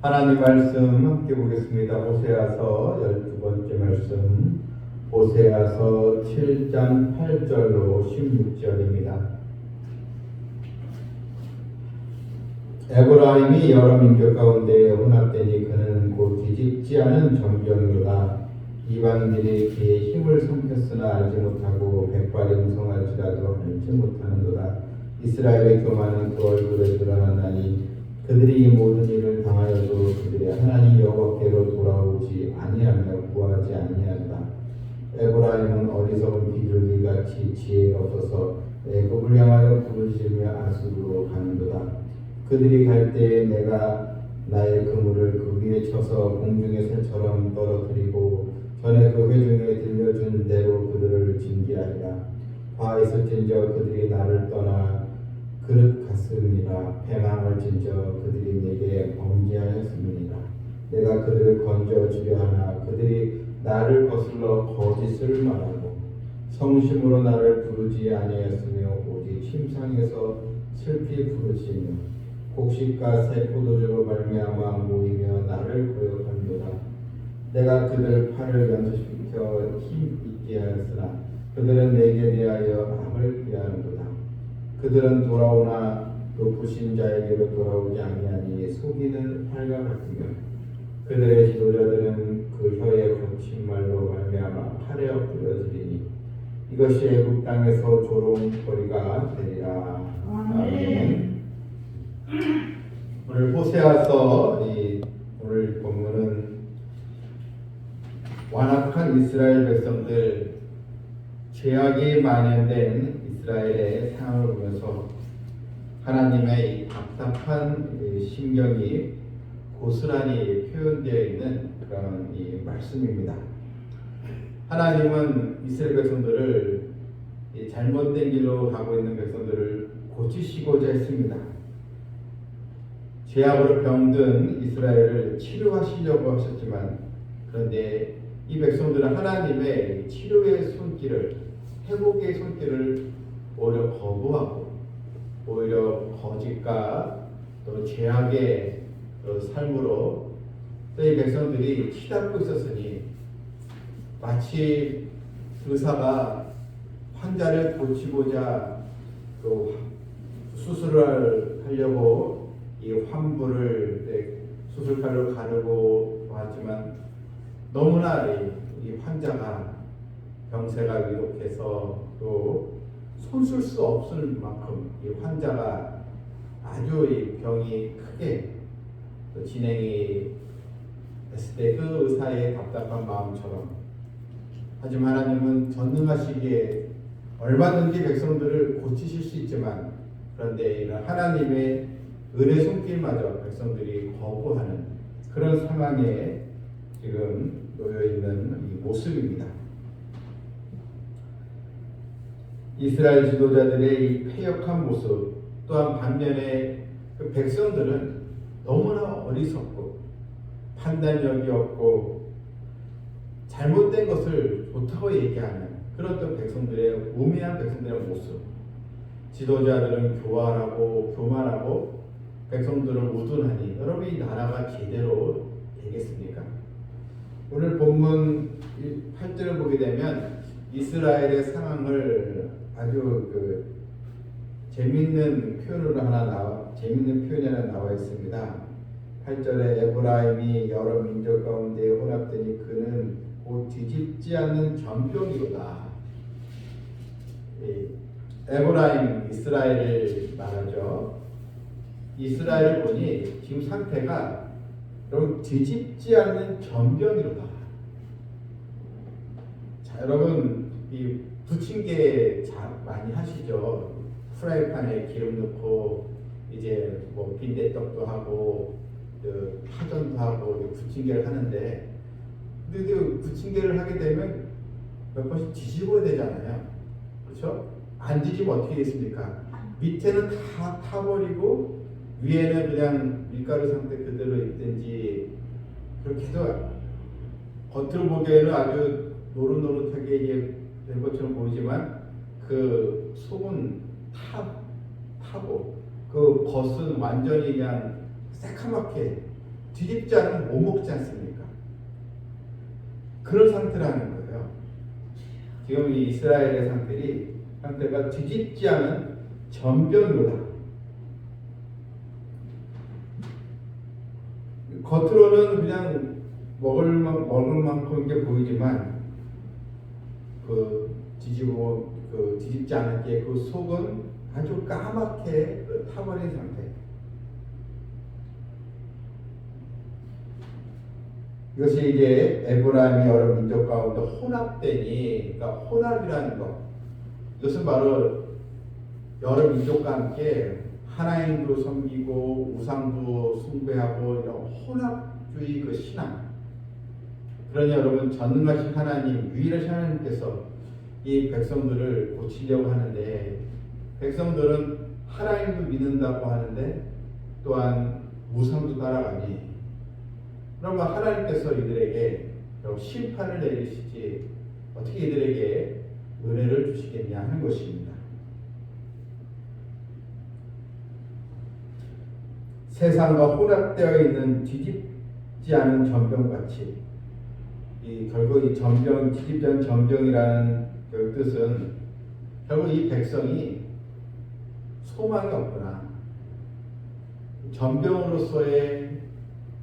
하나님 말씀 함께 보겠습니다. 호세아서 12번째 말씀, 호세아서 7장 8절로 16절입니다. 에브라임이 여러 민족 가운데 혼합되니 그는 곧 뒤집지 않은 정병이로다. 이방인들이 그의 힘을 삼켰으나 알지 못하고 백발이 무성할지라도 알지 못하는도다. 이스라엘의 교만은 그 얼굴에 드러나나니 그들이 이 모든 일을 당하여도 그들의 하나님 여호와께로 돌아오지 아니하며 구하지 아니한다. 에브라임은 어리석은 비둘기같이 지혜가 없어서 애굽을 향하여 부르짖으며 아수르로 가는도다. 그들이 갈 때에 내가 나의 그물을 그 위에 쳐서 공중의 새처럼 떨어뜨리고 전에 그 회중에 들려준 대로 그들을 징계하리라. 바있을진저 그들이 나를 떠나 그릇 같으니라. 패망할진저 그들이 내게 범죄하였음이니라. 내가 그들을 건져 주려 하나 그들이 나를 거슬러 거짓을 말하고 성심으로 나를 부르지 아니하였으며 오직 침상에서 슬피 부르시며 곡식과 새 포도주로 말미암아 모이며 나를 거역한도다. 내가 그들 팔을 연소시켜 힘 있게 하였으나 그들은 내게 대하여 악을 피하는도다. 그들은 돌아오나 높으신 자에게로 돌아오지 아니하니 속이는 활과 같으며 그들의 지도자들은 그 혀의 거친 말로 말미암아 칼에 엎드려지리니 이것이 애굽 땅에서 조롱거리가 되리라. 아멘. 오늘 호세아서 오늘 본문은 완악한 이스라엘 백성들, 죄악이 만연된 이스라엘의 상황을 보면서 하나님의 이 답답한 심경이 고스란히 표현되어 있는 그런 이 말씀입니다. 하나님은 이스라엘 백성들을 잘못된 길로 가고 있는 백성들을 고치시고자 했습니다. 죄악으로 병든 이스라엘을 치료하시려고 하셨지만 그런데 이 백성들은 하나님의 치료의 손길을, 회복의 손길을 오히려 거부하고 오히려 거짓과 또 죄악의 삶으로 또 이 백성들이 치닫고 있었으니 마치 의사가 환자를 고치고자 또 수술을 하려고 이 환부를 수술칼로 가르고 하지만 너무나 이 환자가 병세가 위독해서 또 손쓸 수 없을 만큼 이 환자가 아주 이 병이 크게 진행이 됐을 때 그 의사의 답답한 마음처럼, 하지만 하나님은 전능하시기에 얼마든지 백성들을 고치실 수 있지만 그런데 이런 하나님의 은혜 손길마저 백성들이 거부하는 그런 상황에 지금 놓여 있는 이 모습입니다. 이스라엘 지도자들의 이 패역한 모습, 또한 반면에 그 백성들은 너무나 어리석고 판단력이 없고 잘못된 것을 좋다고 얘기하는 그런 또 백성들의 우매한 백성들의 모습. 지도자들은 교활하고 교만하고 백성들은 우둔하니 여러분 이 나라가 제대로 되겠습니까? 오늘 본문 8절을 보게 되면 이스라엘의 상황을 아주 재밌는 표현이 하나 나와 있습니다. 8절에 에브라임이 여러 민족 가운데 혼합되니 그는 곧 뒤집지 않는 전병이로다. 에브라임, 이스라엘을 말하죠. 이스라엘을 보니 지금 상태가 여러분 뒤집지 않는 전병이로다. 자, 여러분 이 부침개 많이 하시죠. 프라이팬에 기름 넣고 이제 뭐 빈대떡도 하고 파전도 하고 부침개를 하는데, 근데 부침개를 하게 되면 몇 번씩 뒤집어야 되잖아요. 그렇죠? 안 뒤집으면 어떻게 됐습니까? 밑에는 다 타버리고 위에는 그냥 밀가루 상태 그대로 있든지, 그렇게 해서 겉으로 보기에는 아주 노릇노릇하게 된 것처럼 보이지만 그 속은 타고 그 겉은 완전히 그냥 새카맣게 뒤집지 않으면 못 먹지 않습니까? 그런 상태라는 거예요. 지금 이 이스라엘의 상태가 뒤집지 않은 전병이로다. 겉으로는 그냥 먹을 만큼 게 보이지만 뒤집지 않았기에 그 속은 아주 까맣게 타버린 상태. 이것이 이제 에브라임이 여러 민족 가운데 혼합되니, 그러니까 혼합이라는 것. 이것은 바로 여러 민족과 함께 하나님도 섬기고 우상도 숭배하고 이런 혼합주의 그 신앙. 그러니 여러분, 전능하신 하나님, 유일하신 하나님께서 이 백성들을 고치려고 하는데, 백성들은 하나님도 믿는다고 하는데 또한 우상도 따라가니, 그러면 하나님께서 이들에게 심판을 내리시지 어떻게 이들에게 은혜를 주시겠냐 하는 것입니다. 세상과 혼합되어 있는 뒤집지 않은 전병같이, 결국 이 전병, 뒤집지 않은 전병이라는 그 뜻은 결국 이 백성이 소망이 없구나, 전병으로서의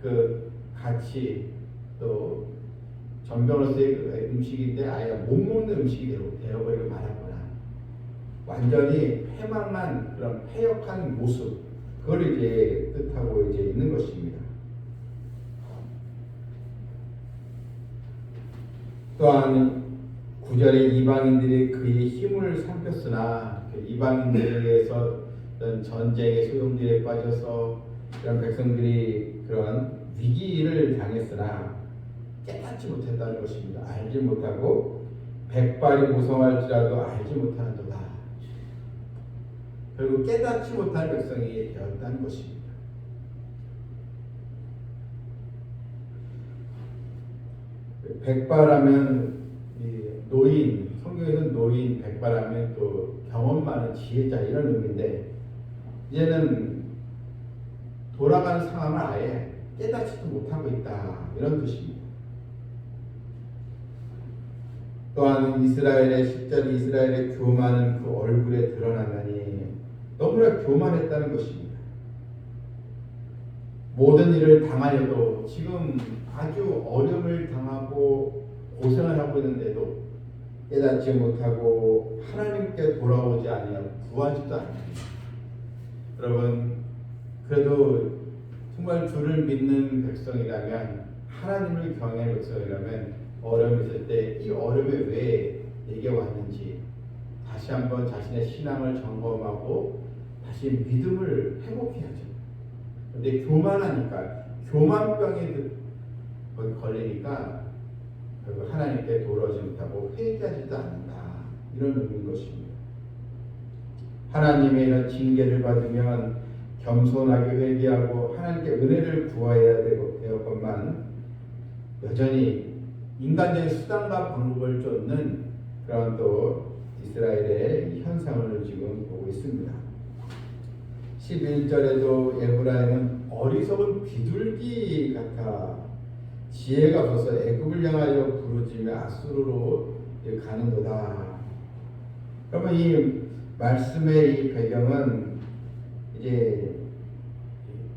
그 가치, 또 전병으로서의 그 음식인데 아예 못 먹는 음식이 되어버리고 말았구나, 완전히 패망한 그런 패역한 모습, 그걸 이제 뜻하고 이제 있는 것입니다. 또한 9절에 이방인들이 그의 힘을 삼켰으나, 이방인들에게서 전쟁의 소용돌이에 빠져서 이런 백성들이 그런 위기를 당했으나 깨닫지 못했다는 것입니다. 알지 못하고 백발이 모성할지라도 알지 못하는도다. 결국 깨닫지 못할 백성이 되었다는 것입니다. 백발하면 노인, 성경에서는 노인, 백발하면 또 경험 많은 지혜자 이런 의미인데, 이제는 돌아가는 상황을 아예 깨닫지도 못하고 있다, 이런 뜻입니다. 또한 이스라엘의 10절이 이스라엘의 교만은 그 얼굴에 드러나나니, 너무나 교만했다는 것입니다. 모든 일을 당하여도 지금 아주 어려움을 당하고 고생을 하고 있는데도 깨닫지 못하고 하나님께 돌아오지 아니하고 구하지도 않습니다. 여러분, 그래도 정말 주를 믿는 백성이라면, 하나님을 경외하는 백성이라면 어려움이 있을 때 이 어려움이 왜 내게 왔는지 다시 한번 자신의 신앙을 점검하고 다시 믿음을 회복해야죠. 그런데 교만하니까, 교만병에 걸리니까 결국 하나님께 돌아오지 못하고 회개하지도 않는다, 이런 의미인 것입니다. 하나님의 이런 징계를 받으면 겸손하게 회개하고 하나님께 은혜를 구해야 되었건만, 여전히 인간적인 수단과 방법을 쫓는 그런 또 이스라엘의 현상을 지금 보고 있습니다. 11절에도 에브라임은 어리석은 비둘기 같아 지혜가 없어서 애굽을 향하여 부르짖으며 아수르로 가는도다. 그러면 이 말씀의 이 배경은 이제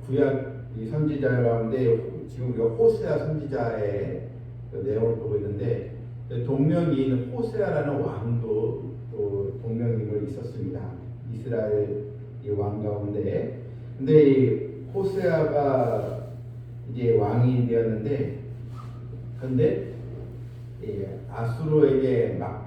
구약 이 선지자 가운데 지금 우리가 호세아 선지자의 그 내용을 보고 있는데, 동명이인 호세아라는 왕도 또 동명인물이 있었습니다. 이스라엘 이 왕 가운데. 근데 이 호세아가 이제 왕이 되었는데, 근데 아수르에게 막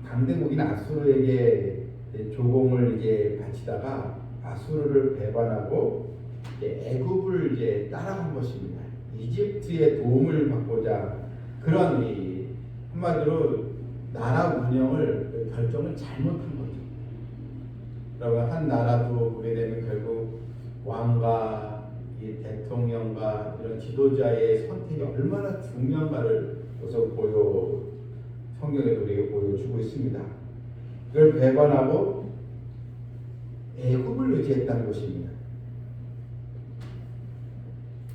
강대국인 아수르에게 조공을 이제 바치다가 아수르를 배반하고 애굽을 이제 따라간 것입니다. 이집트의 도움을 받고자 그런 한마디로 나라 운영을 결정을 잘못한 거죠. 그러면 한 나라도 보게 되면 결국 왕과 이 대통령과 이런 지도자의 선택이 얼마나 중요한가를 성경에도 우리에게 보여주고 있습니다. 이걸 배반하고 애굽을 의지했다는 것입니다.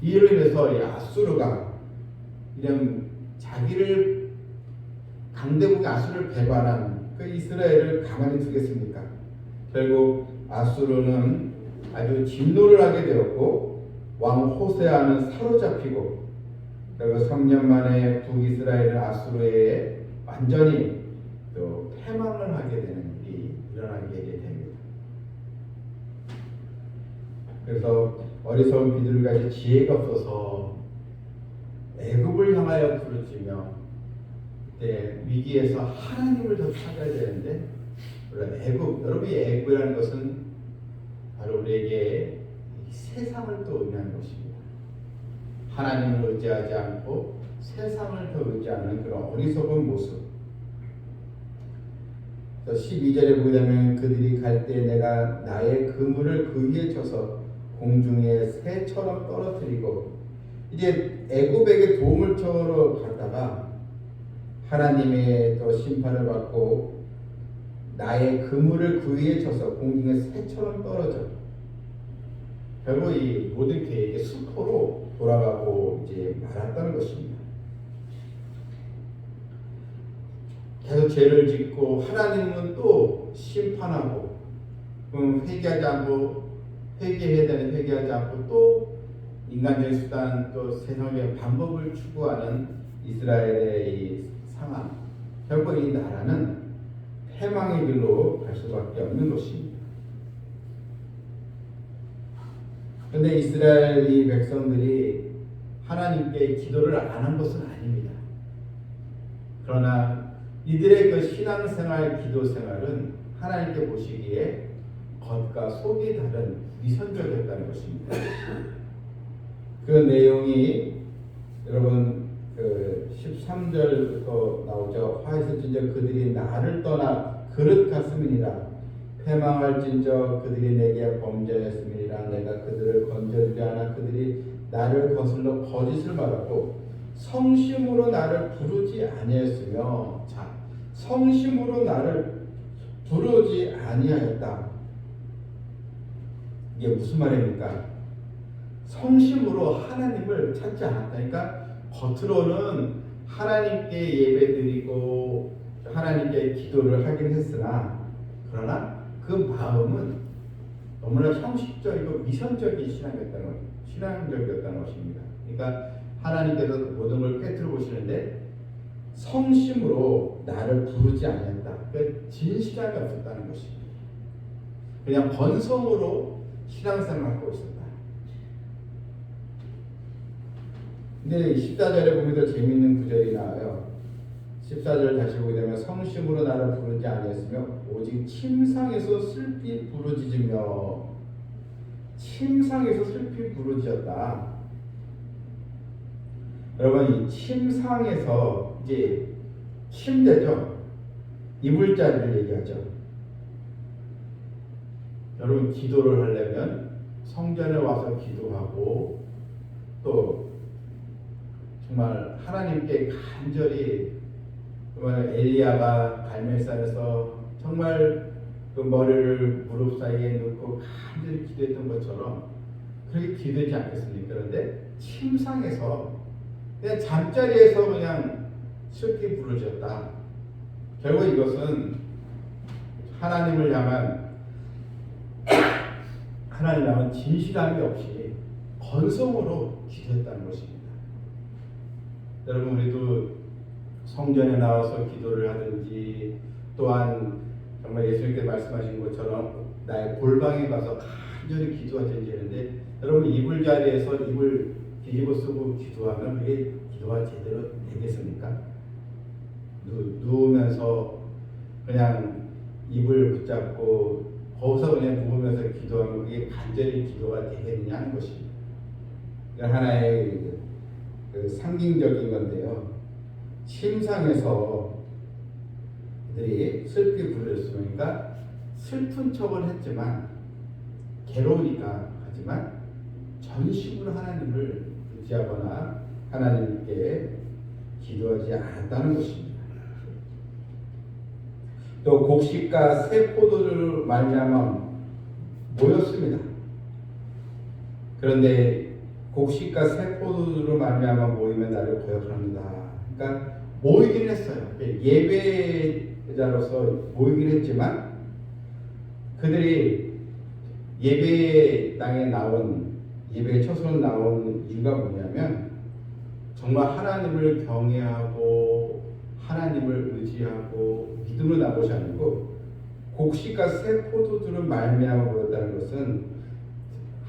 이로 인해서 이 아수르가 이런 자기를 강대국의 아수르를 배반한 그 이스라엘을 가만히 두겠습니까? 결국 아수르는 아주 진노를 하게 되었고 왕 호세아는 사로잡히고 그리고 3년 만에 북이스라엘은 아수르에 완전히 또 패망을 하게 되는 일이 일어나게 됩니다. 그래서 어리석은 비둘기같이 지혜가 없어서 애굽을 향하여 부르짖으며 그때 위기에서 하나님을 더 찾아야 되는데 애굽, 여러분이 애굽이라는 것은 바로 우리에게 세상을 또 의미하는 것입니다. 하나님을 의지하지 않고 세상을 더 의지하는 그런 어리석은 모습. 12절에 보게 되면 그들이 갈 때 내가 나의 그물을 그 위에 쳐서 공중에 새처럼 떨어뜨리고 이제 애굽에게 도움을 청하러 갔다가 하나님의 또 심판을 받고 나의 그물을 그 위에 쳐서 공중에 새처럼 떨어져 결국 이 모든 계획의 수포로 돌아가고 이제 말았다는 것입니다. 계속 죄를 짓고 하나님은 또 심판하고 회개하지 않고 회개해야 되는 회개하지 않고 또 인간적인 수단 또 세상의 방법을 추구하는 이스라엘의 이 상황 결국 이 나라는 패망의 길로 갈 수밖에 없는 것입니다. 그런데 이스라엘 이 백성들이 하나님께 기도를 안 한 것은 아닙니다. 그러나 이들의 그 신앙생활, 기도생활은 하나님께 보시기에 겉과 속이 다른 위선적이었다는 것입니다. 그 내용이 여러분 그 13절부터 나오죠. 화이슬진저 그들이 나를 떠나 그릇 같음이니라. 패망할진저 그들이 내게 범죄했음이니라. 내가 그들을 건져주지 않아 그들이 나를 거슬러 거짓을 말하고 성심으로 나를 부르지 아니하였으며 자 성심으로 나를 부르지 아니하였다. 이게 무슨 말입니까? 성심으로 하나님을 찾지 않았다. 그러니까 겉으로는 하나님께 예배드리고 하나님께 기도를 하긴 했으나 그러나 그 마음은 너무나 형식적이고 미선적인 신앙적이었다는 것입니다. 그러니까 하나님께서 모든 걸 꿰뚫어 보시는데 성심으로 나를 부르지 않았다. 그러니까 진실함이 없었다는 것입니다. 그냥 번성으로 신앙생활하고 있었다. 근데 14절에 보면 더 재미있는 구절이 나와요. 14절 다시 보게 되면 성심으로 나를 부르지 아니했으며 오직 침상에서 슬피 부르짖으며 침상에서 슬피 부르짖었다. 여러분 이 침상에서 이제 침대죠. 이불자리를 얘기하죠. 여러분 기도를 하려면 성전에 와서 기도하고 또 정말 하나님께 간절히 정말 엘리야가 갈멜산에서 정말 그 머리를 무릎 사이에 넣고 간절히 기도했던 것처럼 그렇게 기도하지 않겠습니까? 그런데 침상에서 그냥 잠자리에서 그냥 슬피 부르짖었다. 결국 이것은 하나님을 향한 진실함이 없이 건성으로 기도했다는 것입니다. 여러분 우리도 성전에 나와서 기도를 하든지 또한 정말 예수님께서 말씀하신 것처럼 나의 골방에 가서 간절히 기도하든지 하는데 여러분 이불 자리에서 이불 뒤집어 쓰고 기도하면 그게 기도가 제대로 되겠습니까? 누우면서 그냥 이불 붙잡고 거기서 그냥 누우면서 기도하면 그게 간절히 기도가 되겠느냐 하는 것입니다. 하나의 그 상징적인 건데요. 침상에서 그들이 슬피 부르짖으니까 슬픈 척을 했지만 괴로우니까 하지만 전심으로 하나님을 의지하거나 하나님께 기도하지 않았다는 것입니다. 또 곡식과 새 포도를 말미암아 모였습니다. 그런데 곡식과 새 포도주로 말미암아 모이면 나를 거역합니다. 그러니까 모이긴 했어요. 예배자로서 모이긴 했지만 그들이 예배당에 나온 예배 처소로 나온 이유가 뭐냐면 정말 하나님을 경외하고 하나님을 의지하고 믿음으로 나온 것이 아니고 곡식과 새 포도주를 말미암아 모였다는 것은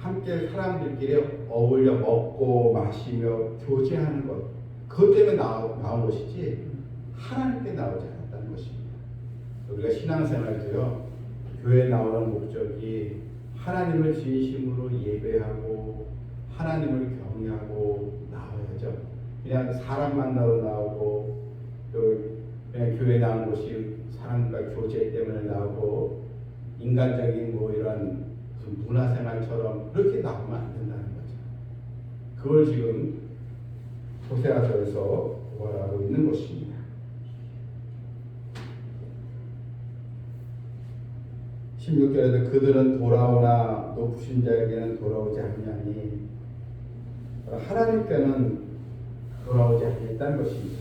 함께 사람들끼리 어울려 먹고 마시며 교제하는 것, 그것 때문에 나온 것이지 하나님께 나오지 않았다는 것입니다. 우리가 신앙생활도요, 교회에 나오는 목적이 하나님을 진심으로 예배하고 하나님을 경외하고 나와야죠. 그냥 사람 만나러 나오고 또 그냥 교회 나온 것이 사람과 교제 때문에 나오고 인간적인 뭐 이런 문화생활처럼 그렇게 나오면 안 된다는 거죠. 그걸 지금 호세아서에서 고발하고 있는 것입니다. 16절에도 그들은 돌아오나 높으신 자에게는 돌아오지 않냐니 하나님께는 돌아오지 않겠다는 것입니다.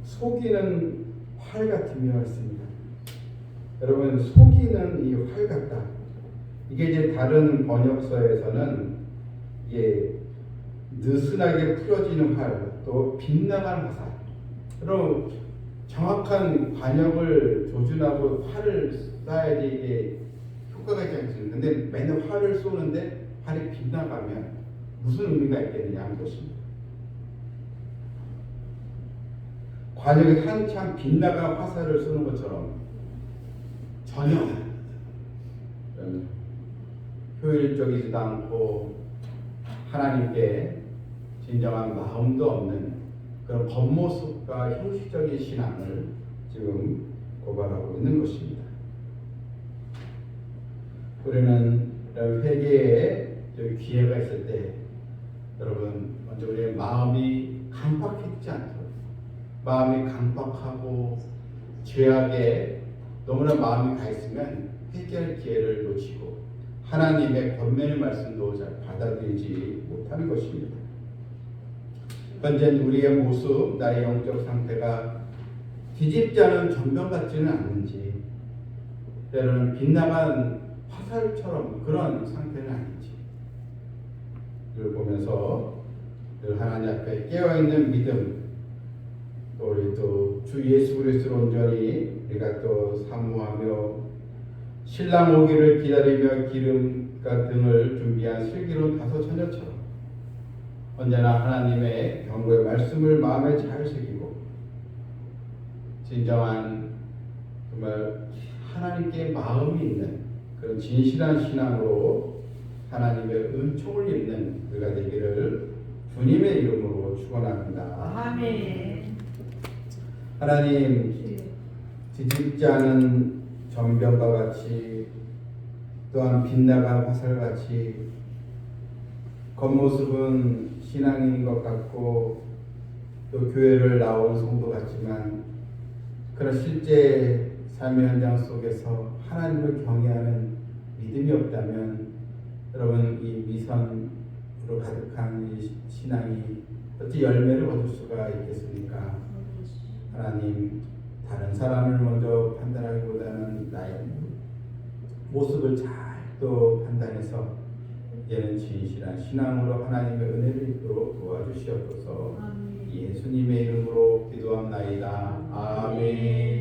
속이는 활 같으며 했습니다. 여러분, 속이는 이 활 같다. 이게 이제 다른 번역서에서는 이게 느슨하게 풀어지는 활, 또 빗나가는 화살. 그럼 정확한 관역을 조준하고 활을 쏴야지 이게 효과가 있지 않습니까? 근데 맨날 활을 쏘는데 활이 빗나가면 무슨 의미가 있겠느냐 하는 것입니다. 관역이 한참 빗나간 화살을 쏘는 것처럼 전혀 효율적이지도 않고 하나님께 진정한 마음도 없는 그런 겉모습과 형식적인 신앙을 지금 고발하고 있는 것입니다. 우리는 회개에 기회가 있을 때 여러분 먼저 우리의 마음이 강박해지지 않도록, 마음이 강박하고 죄악에 너무나 마음이 가 있으면 회개할 기회를 놓치고 하나님의 권면의 말씀도 잘 받아들이지 못하는 것입니다. 현재 우리의 모습, 나의 영적 상태가 뒤집지 않은 전병 같지는 않는지, 때로는 빗나간 화살처럼 그런 상태는 아닌지, 이걸 보면서 늘 하나님 앞에 깨어있는 믿음, 또 우리 또 주 예수 그리스도로 온전히 우리가 또 사모하며 신랑 오기를 기다리며 기름과 등을 준비한 슬기로운 다섯 처녀처럼 언제나 하나님의 경고의 말씀을 마음에 잘 새기고 진정한 정말 하나님께 마음이 있는 그런 진실한 신앙으로 하나님의 은총을 입는 우리가 되기를 주님의 이름으로 축원합니다. 아멘. 하나님, 뒤집지 않은 전병과 같이 또한 빗나간 화살같이 겉모습은 신앙인 것 같고 또 교회를 나온 성도 같지만 그런 실제 삶의 현장 속에서 하나님을 경외하는 믿음이 없다면 여러분 이 미선으로 가득한 이 신앙이 어찌 열매를 얻을 수가 있겠습니까? 하나님, 다른 사람을 먼저 판단하기보다는 나의 모습을 잘 또 판단해서 이제는 진실한 신앙으로 하나님의 은혜를 입도록 도와주시옵소서. 예수님의 이름으로 기도합나이다.